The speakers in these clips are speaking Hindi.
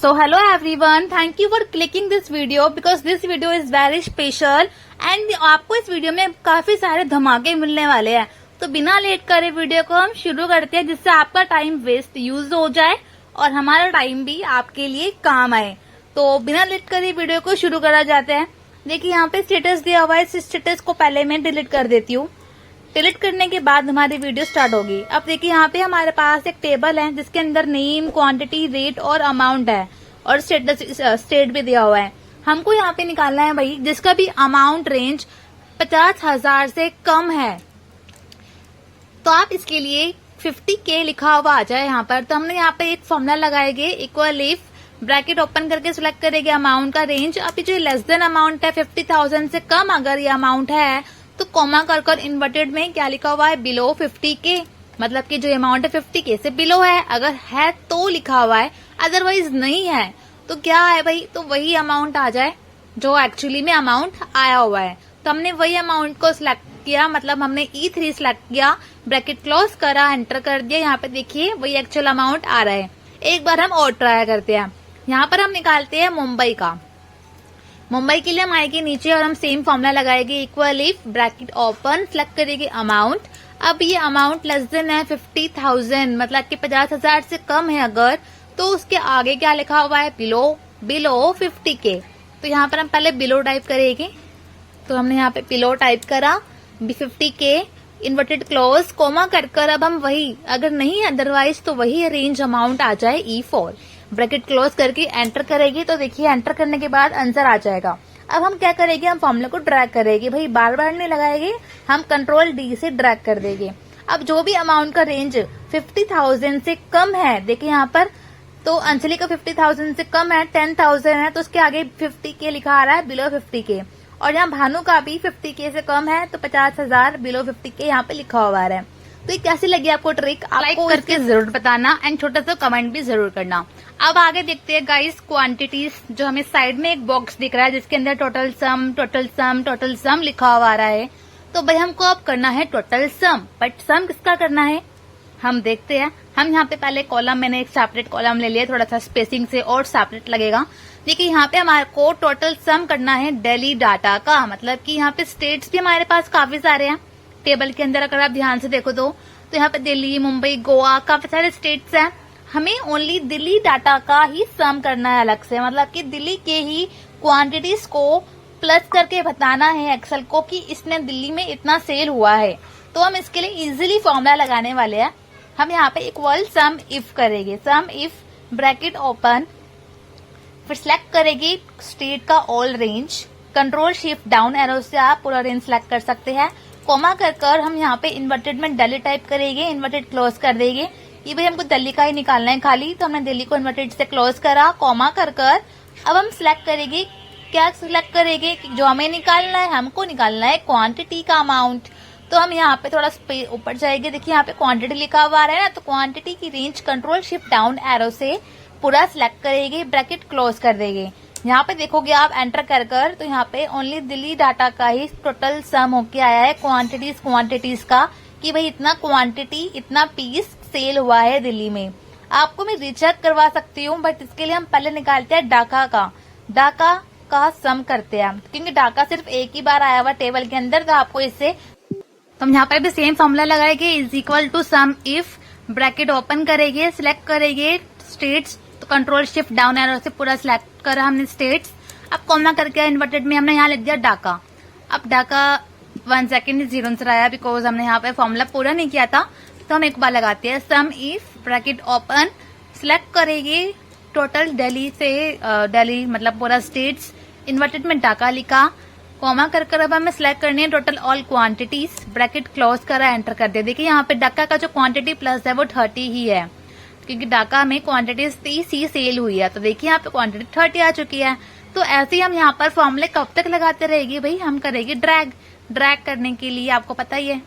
So hello everyone, thank you for clicking this video because this video is very special and आपको इस वीडियो में काफी सारे धमाके मिलने वाले हैं। तो बिना लेट करे वीडियो को हम शुरू करते हैं, जिससे आपका टाइम वेस्ट यूज हो जाए और हमारा टाइम भी आपके लिए काम आए। तो बिना लेट करे वीडियो को शुरू करा जाते हैं। देखिए यहाँ पे स्टेटस दिया हुआ है, इस स्टेटस को पहले मैं डिलीट कर देती हूँ। डिलीट करने के बाद हमारी वीडियो स्टार्ट होगी। अब देखिए यहाँ पे हमारे पास एक टेबल है जिसके अंदर नेम, क्वांटिटी, रेट और अमाउंट है और स्टेट भी दिया हुआ है। हमको यहाँ पे निकालना है भाई जिसका भी अमाउंट रेंज 50,000 से कम है। तो आप इसके लिए 50K लिखा हुआ आ जाए यहाँ पर। तो हमने यहाँ पे एक फॉर्मूला लगाएंगे, इक्वल इफ ब्रैकेट ओपन करके सिलेक्ट करेंगे अमाउंट का रेंज। अभी जो लेस देन अमाउंट है 50,000 से कम अगर ये अमाउंट है तो कॉमा कर इन्वर्टेड में क्या लिखा हुआ है, बिलो 50K, मतलब कि जो अमाउंट है 50K से बिलो है। अगर है तो लिखा हुआ है, अदरवाइज नहीं है तो क्या है भाई, तो वही अमाउंट आ जाए जो एक्चुअली में अमाउंट आया हुआ है। तो हमने वही अमाउंट को सिलेक्ट किया, मतलब हमने E3 सिलेक्ट किया, ब्रैकेट क्लोज करा, एंटर कर दिया। यहाँ पे देखिए वही एक्चुअल अमाउंट आ रहा है। एक बार हम और ट्राई करते हैं। यहाँ पर हम निकालते हैं मुंबई का। मुंबई के लिए हम आएंगे नीचे और हम सेम फॉर्मूला लगाएंगे, equal if bracket open, select करेंगे अमाउंट। अब ये अमाउंट लेस देन है 50,000, मतलब कि 50,000 से कम है अगर, तो उसके आगे क्या लिखा हुआ है, बिलो 50K। तो यहाँ पर हम पहले बिलो टाइप करेंगे। तो हमने यहाँ पे बिलो टाइप करा, 50K, इन्वर्टेड क्लोज, कोमा कर अब हम वही, अगर नहीं अदरवाइज तो वही रेंज अमाउंट आ जाए E4। ब्रैकेट क्लोज करके एंटर करेगी तो देखिए एंटर करने के बाद आंसर आ जाएगा। अब हम क्या करेंगे, हम फॉर्मूला को ड्रैग करेंगे भाई, बार बार नहीं लगाएंगे, हम कंट्रोल D से ड्रैग कर देंगे। अब जो भी अमाउंट का रेंज 50,000 से कम है, देखिए यहाँ पर तो अंजलि का 50,000 से कम है, 10,000 है, तो उसके आगे 50K लिखा आ रहा है, बिलो 50K। और यहाँ भानु का भी 50K से कम है तो 50,000 बिलो 50K यहाँ पे लिखा हुआ है। तो ये कैसी लगी आपको ट्रिक, आपको करके जरूर बताना एंड छोटा सा कमेंट भी जरूर करना। अब आगे देखते हैं गाइस क्वांटिटीज। जो हमें साइड में एक बॉक्स दिख रहा है जिसके अंदर टोटल सम लिखा हुआ आ रहा है। तो भाई हमको अब करना है टोटल सम, बट सम किसका करना है हम देखते हैं। हम यहाँ पे पहले कॉलम, मैंने एक सेपरेट कॉलम ले लिया, थोड़ा सा स्पेसिंग से और सेपरेट लगेगा। देखिए यहाँ पे हमारे को टोटल सम करना है दिल्ली डाटा का, मतलब कि यहाँ पे स्टेट्स भी हमारे पास काफी सारे हैं टेबल के अंदर। अगर आप ध्यान से देखो तो यहाँ पे दिल्ली, मुंबई, गोवा, काफी सारे स्टेट्स हैं। हमें ओनली दिल्ली डाटा का ही सम करना है अलग से, मतलब कि दिल्ली के ही क्वांटिटीज को प्लस करके बताना है एक्सेल को कि इसने दिल्ली में इतना सेल हुआ है। तो हम इसके लिए इजीली फॉर्मूला लगाने वाले हैं। हम यहाँ पे इक्वल सम इफ करेंगे, सम इफ ब्रैकेट ओपन, फिर सिलेक्ट करेंगे स्टेट का all range, control shift down arrow से आप पूरा रेंज सिलेक्ट कर सकते हैं। कोमा कर हम यहाँ पे इन्वर्टेड में दिल्ली टाइप करेंगे, इन्वर्टेड क्लोज कर देंगे। ये भाई हमको दिल्ली का ही निकालना है खाली, तो हमने दिल्ली को इन्वर्टेड से क्लोज करा, कोमा कर अब हम सिलेक्ट करेंगे, क्या सिलेक्ट करेंगे, जो हमें निकालना है, हमको निकालना है क्वांटिटी का अमाउंट। तो हम यहाँ पे थोड़ा ऊपर जाएंगे, देखिए यहाँ पे क्वांटिटी लिखा हुआ है ना, तो क्वांटिटी की range control shift down arrow से पूरा सिलेक्ट करेंगे, ब्रैकेट क्लोज कर देंगे। यहाँ पे देखोगे आप एंटर कर तो यहाँ पे ओनली दिल्ली डाटा का ही टोटल सम होके आया है क्वांटिटीज का, कि भाई इतना क्वांटिटी, इतना पीस सेल हुआ है दिल्ली में। आपको मैं रीचेक करवा सकती हूँ, बट इसके लिए हम पहले निकालते हैं डाका का सम करते हैं, क्योंकि डाका सिर्फ एक ही बार आया हुआ टेबल के अंदर। तो आपको इससे तो हम यहाँ पर भी सेम फॉर्मूला लगाएंगे, is equal to sum if bracket open करेंगे, सिलेक्ट करेंगे स्टेट्स, तो कंट्रोल शिफ्ट डाउन एरो से पूरा सिलेक्ट करा हमने स्टेट्स। अब कॉमा करके इन्वर्टेड में हमने यहाँ लिख दिया डाका। अब डाका 1 सेकेंड 0 आंसर आया, बिकॉज हमने यहाँ पे फॉर्मूला पूरा नहीं किया था। तो हम एक बार लगाते हैं, सम इफ ब्रैकेट ओपन, सिलेक्ट करेंगे टोटल दिल्ली से, दिल्ली मतलब पूरा स्टेट्स, इन्वर्टेड में डाका लिखा, कॉमा कर अब हमें सिलेक्ट करनी है total all quantities, bracket close करा, एंटर कर दिया। देखिए यहाँ पे डाका का जो क्वांटिटी प्लस है वो 30 ही है, क्योंकि डाका में क्वांटिटीज 30 ही सेल हुई है। तो देखिए यहाँ पे क्वांटिटी 30 आ चुकी है। तो ऐसे ही हम यहाँ पर फॉर्मूले कब तक लगाते रहेंगे भाई, हम करेंगे ड्रैग करने के लिए। आपको पता ही है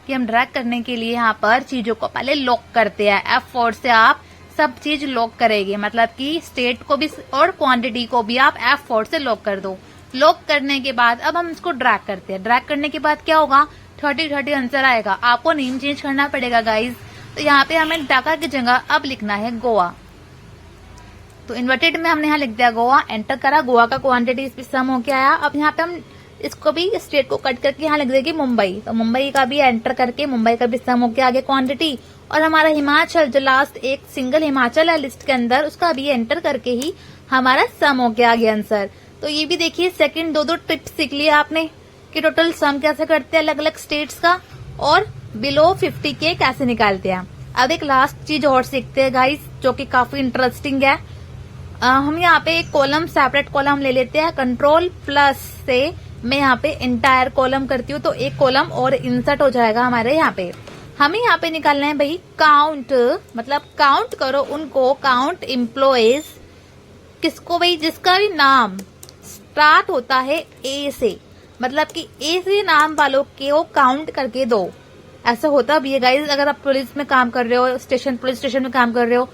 कि हम ड्रैग करने के लिए यहाँ पर चीजों को पहले लॉक करते हैं, F4 से आप सब चीज लॉक करेंगे, मतलब कि स्टेट को भी और क्वांटिटी को भी आप F4 से लॉक कर दो। लॉक करने के बाद अब हम इसको ड्रैग करते हैं। ड्रैग करने के बाद क्या होगा, 30 आंसर आएगा। आपको नेम चेंज करना पड़ेगा गाइज। तो यहाँ पे हमें डाका की जगह अब लिखना है गोवा। तो इन्वर्टेड में हमने यहाँ लिख दिया गोवा, एंटर करा, गोवा का क्वांटिटी इस पे सम होके आया। अब यहाँ पे हम इसको भी स्टेट को कट करके यहाँ लिख देंगे मुंबई, तो मुंबई का भी एंटर करके मुंबई का भी सम होके आगे क्वांटिटी। और हमारा हिमाचल जो लास्ट एक सिंगल हिमाचल है लिस्ट के अंदर, उसका भी एंटर करके ही हमारा सम होके आ गया आंसर। तो ये भी देखिए सेकंड दो टिप्स सीख लिया आपने कि टोटल सम कैसे करते हैं अलग अलग स्टेट्स का, और बिलो 50K कैसे निकालते हैं। अब एक लास्ट चीज और सीखते हैं गाइस, जो कि काफी इंटरेस्टिंग है। हम यहाँ पे एक कॉलम सेपरेट कॉलम ले लेते हैं, कंट्रोल प्लस से मैं यहाँ पे इंटायर कॉलम करती हूँ, तो एक कॉलम और इंसर्ट हो जाएगा हमारे यहाँ पे। हमें यहाँ पे निकालना है भाई काउंट, मतलब काउंट करो उनको, काउंट एम्प्लॉयज किसको भाई, जिसका भी नाम स्टार्ट होता है ए से, मतलब कि ए से नाम वालों के वो काउंट करके दो। ऐसा होता भी है गाइज, अगर आप पुलिस में काम कर रहे हो, पुलिस स्टेशन में काम कर रहे हो,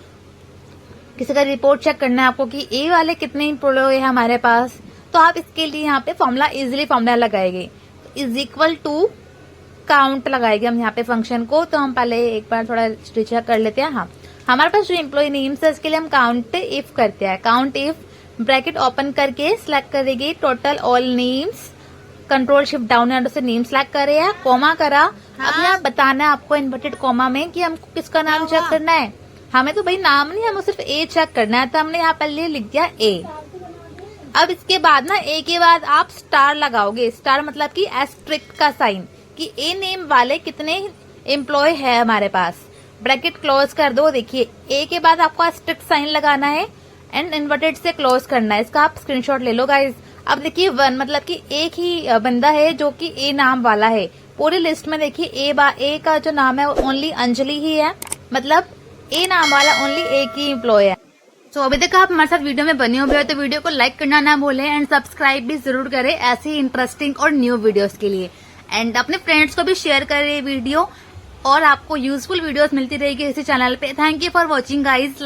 किसी का रिपोर्ट चेक करना है आपको कि ए वाले कितने एम्प्लॉय है हमारे पास, तो आप इसके लिए यहाँ पे फॉर्मूला इजिली फॉर्मूला लगाएंगे, इज इक्वल टू काउंट लगाएंगे हम यहाँ पे फंक्शन को। तो हम पहले एक बार थोड़ा चेक कर लेते हैं। हाँ, हमारे पास जो एम्प्लॉय नेम्स है इसके लिए हम काउंट इफ करते हैं, काउंट इफ ब्रैकेट ओपन करके सिलेक्ट करेंगे total all names, control shift down and से नेम सिलेक्ट करे है, कॉमा करा। अब यहाँ बताना है आपको इन्वर्टेड कॉमा में कि हमको किसका नाम चेक करना है। हमें तो भाई नाम नहीं, हमें सिर्फ ए चेक करना है, तो हमने यहाँ पहले लिख दिया ए। अब इसके बाद ना ए के बाद आप स्टार लगाओगे, स्टार मतलब कि एस्ट्रिक्ट का साइन, कि ए नेम वाले कितने एम्प्लॉय है हमारे पास। ब्रैकेट क्लोज कर दो। देखिए ए के बाद आपको एस्ट्रिक्ट साइन लगाना है एंड इन्वर्टेड से क्लोज करना है। इसका आप स्क्रीनशॉट ले लो गाइज। अब देखिए 1 मतलब कि एक ही बंदा है जो कि ए नाम वाला है। पूरी लिस्ट में देखिए ए का जो नाम है ओनली अंजलि ही है, मतलब ए नाम वाला ओनली एक ही एम्प्लॉय है। तो अभी तक आप हमारे साथ वीडियो में बने हुए हो तो वीडियो को लाइक करना ना भूलें एंड सब्सक्राइब भी जरूर करें ऐसे ही इंटरेस्टिंग और न्यू वीडियोस के लिए। एंड अपने फ्रेंड्स को भी शेयर करें वीडियो, और आपको यूजफुल वीडियोस मिलती रहेगी इसी चैनल पे। Thank you for watching guys.